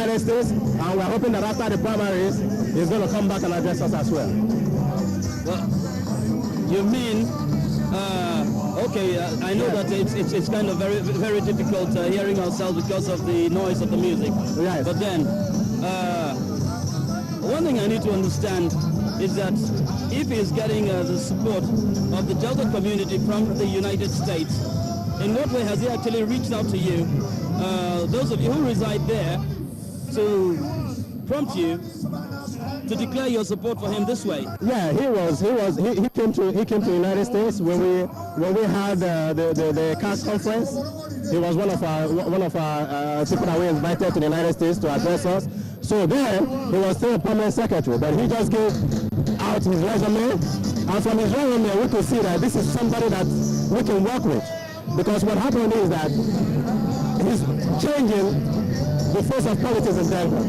United States, and we're hoping that after the primaries, he's going to come back and address us as well. Well, you mean, I know that it's kind of very difficult hearing ourselves because of the noise of the music. Yes. But then, one thing I need to understand is that if he's getting the support of the Delta community from the United States, in what way has he actually reached out to you, those of you who reside there, to prompt you to declare your support for him this way? Yeah, he came to the United States when we had the CAS conference. He was one of our people that we invited to the United States to address us. So then he was still a permanent secretary, but he just gave out his resume, and from his resume we could see that this is somebody that we can work with, because what happened is that he's changing the face of politics in Denver.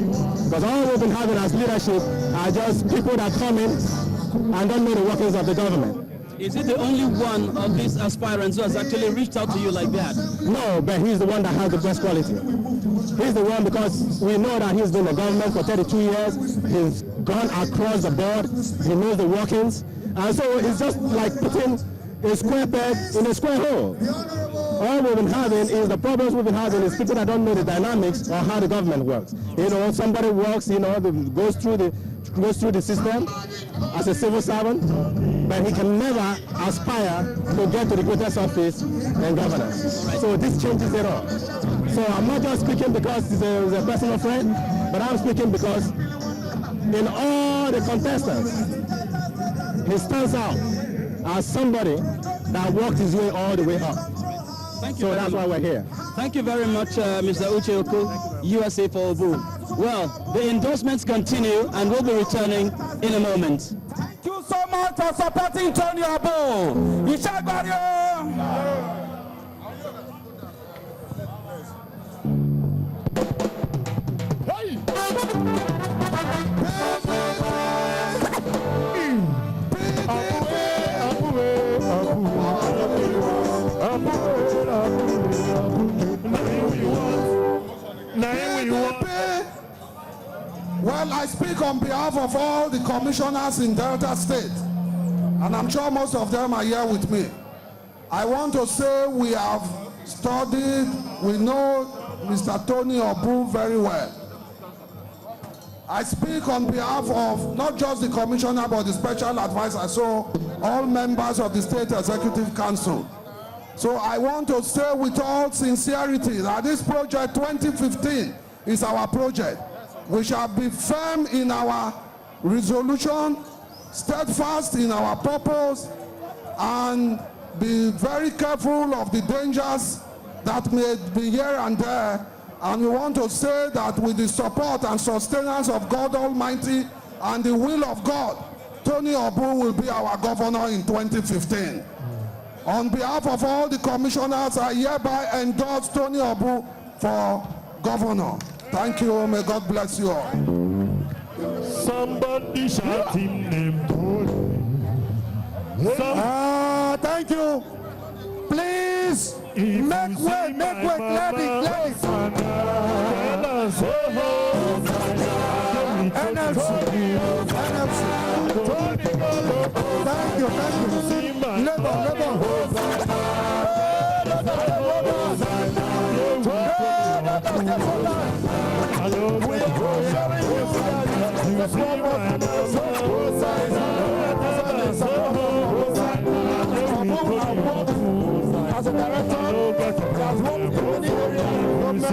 Because all we've been having as leadership are just people that come in and don't know the workings of the government. Is it the only one of these aspirants who has actually reached out to you like that? No, but he's the one that has the best quality. He's the one, because we know that he's been in the government for 32 years. He's gone across the board. He knows the workings. And so it's just like putting a square peg in a square hole. All we've been having is the problems we've been having is people that don't know the dynamics or how the government works. You know, somebody works, goes through the system as a civil servant, but he can never aspire to get to the greatest office in governance. So this changes it all. So I'm not just speaking because he's a personal friend, but I'm speaking because in all the contestants, he stands out as somebody that walked his way all the way up. Thank you. So that's why we're here. Thank you very much, Mr. Ucheoku, USA for Obuh. Well, the endorsements continue and we'll be returning in a moment. Thank you so much for supporting Tony Obuh. Well, I speak on behalf of all the commissioners in Delta State, and I'm sure most of them are here with me. I want to say we have studied, we know Mr. Tony Obuh very well. I speak on behalf of not just the commissioner but the special advisor, so all members of the State Executive Council. So I want to say with all sincerity that this project 2015 is our project. We shall be firm in our resolution, steadfast in our purpose, and be very careful of the dangers that may be here and there. And we want to say that with the support and sustenance of God Almighty and the will of God, Tony Obuh will be our governor in 2015. On behalf of all the commissioners, I hereby endorse Tony Obuh for governor. Thank you. May God bless you all. Somebody shout him name Tony. Thank you. Please make way, gladly. Thank you. As a director, there's one in the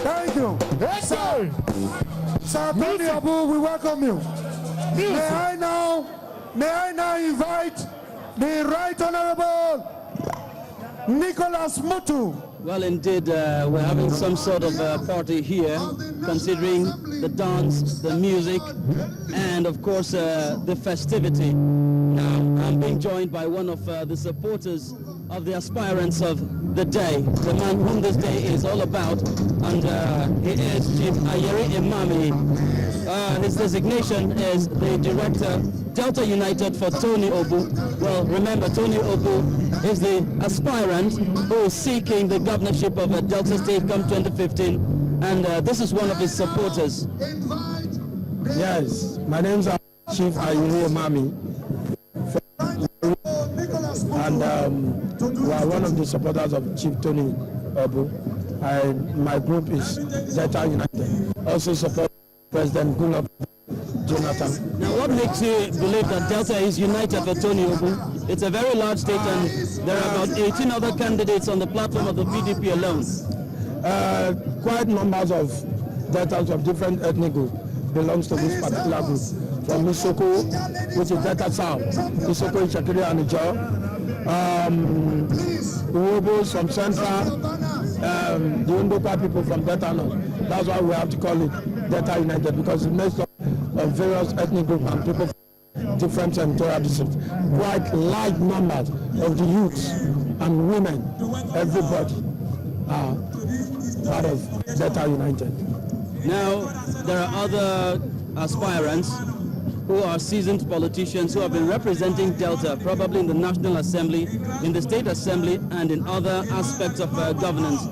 Thank you. Sir Tony Obuh, we welcome you. May I now invite the Right Honorable Nicholas Mutu. Well, indeed, we're having some sort of party here, considering the dance, the music, and of course the festivity. Now, I'm being joined by one of the supporters of the aspirants of the day, the man whom this day is all about, and he is Chief Ayeri Imami. His designation is the Director, Delta United for Tony Obuh. Well, remember, Tony Obuh is the aspirant who is seeking the governorship of Delta State come 2015, and this is one of his supporters. Yes, my name is Chief Ayeri Imami, and we are one of the supporters of Chief Tony Obuh. My group is Delta United. Also support President Goodluck Jonathan. Now, what makes you believe that Delta is united for Tony Obuh? It's a very large state, and there are about 18 other candidates on the platform of the PDP alone. Quite numbers of Deltas of different ethnic groups belongs to this particular group. From Isoko, which is Delta South, Isoko, Ishakiri, and Ijaw. Ubus from Central, the Undoka people from Delta North. That's why we have to call it Delta United, because it makes up of various ethnic groups and people from different territorial districts. Quite large numbers of the youths and women, everybody are part of Delta United. Now, there are other aspirants who are seasoned politicians who have been representing Delta, probably in the National Assembly, in the State Assembly, and in other aspects of governance.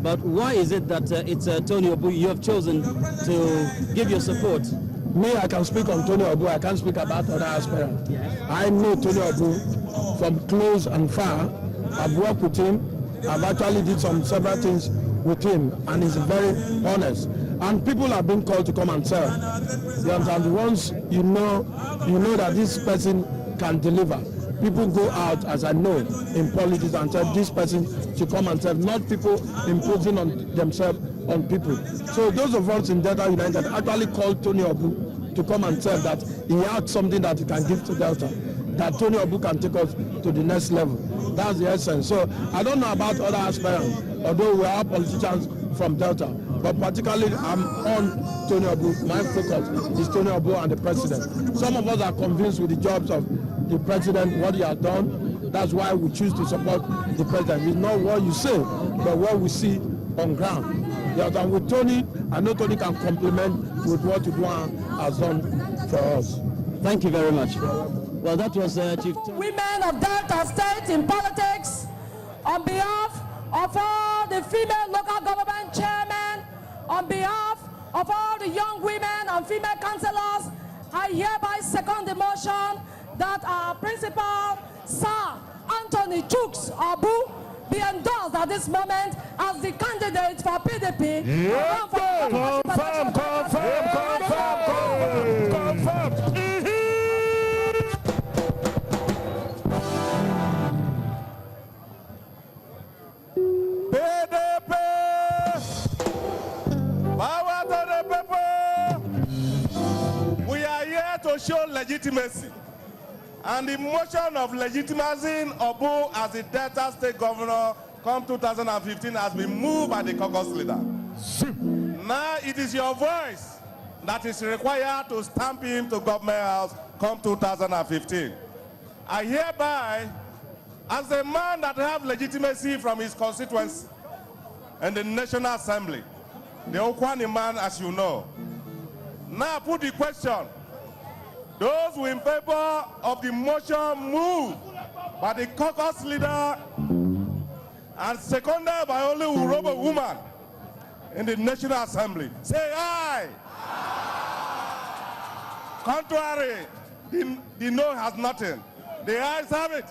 But why is it that it's Tony Obuh you have chosen to give your support? Me, I can speak on Tony Obuh. I can't speak about other aspirants. I know Tony Obuh from close and far. I've worked with him. I've actually did several things with him, and he's very honest. And people have been called to come and serve. And once you know that this person can deliver, people go out, as I know, in politics and tell this person to come and serve, not people imposing on themselves on people. So those of us in Delta United actually called Tony Obuh to come and serve, that he had something that he can give to Delta, that Tony Obuh can take us to the next level. That's the essence. So I don't know about other aspirants, although we are politicians from Delta, but particularly I'm on Tony Obuh. My focus is Tony Obuh and the president. Some of us are convinced with the jobs of the president, what he has done. That's why we choose to support the president. It's not what you say, but what we see on ground. Yes, and with Tony, I know Tony can complement with what Obuh has done for us. Thank you very much. Well, that was Chief. Women of Delta State in politics, on behalf of all the female local government chairmen, on behalf of all the young women and female councillors, I hereby second the motion that our principal, Sir Anthony Chooks Obuh, be endorsed at this moment as the candidate for PDP. Confirm. PDP! Power to the people! We are here to show legitimacy. And the motion of legitimizing Obuh as the Delta State Governor come 2015 has been moved by the caucus leader. Now it is your voice that is required to stamp him to government house come 2015. I hereby, as a man that have legitimacy from his constituency and the National Assembly, the Okwani man, as you know, now put the question. Those who in favor of the motion moved by the caucus leader and seconded by only Urobo woman in the National Assembly, say aye. Contrary, the no has nothing. The ayes have it.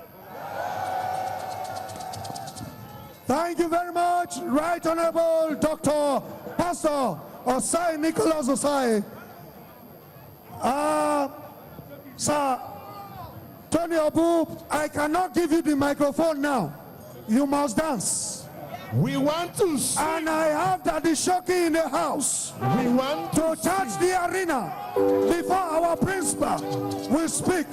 Thank you very much, Right Honorable Dr. Pastor Osai Nicholas Osai. Sir, Tony Obuh, I cannot give you the microphone now. You must dance. We want to see. And I have Daddy Shoki in the house We want to touch the arena before our principal will speak.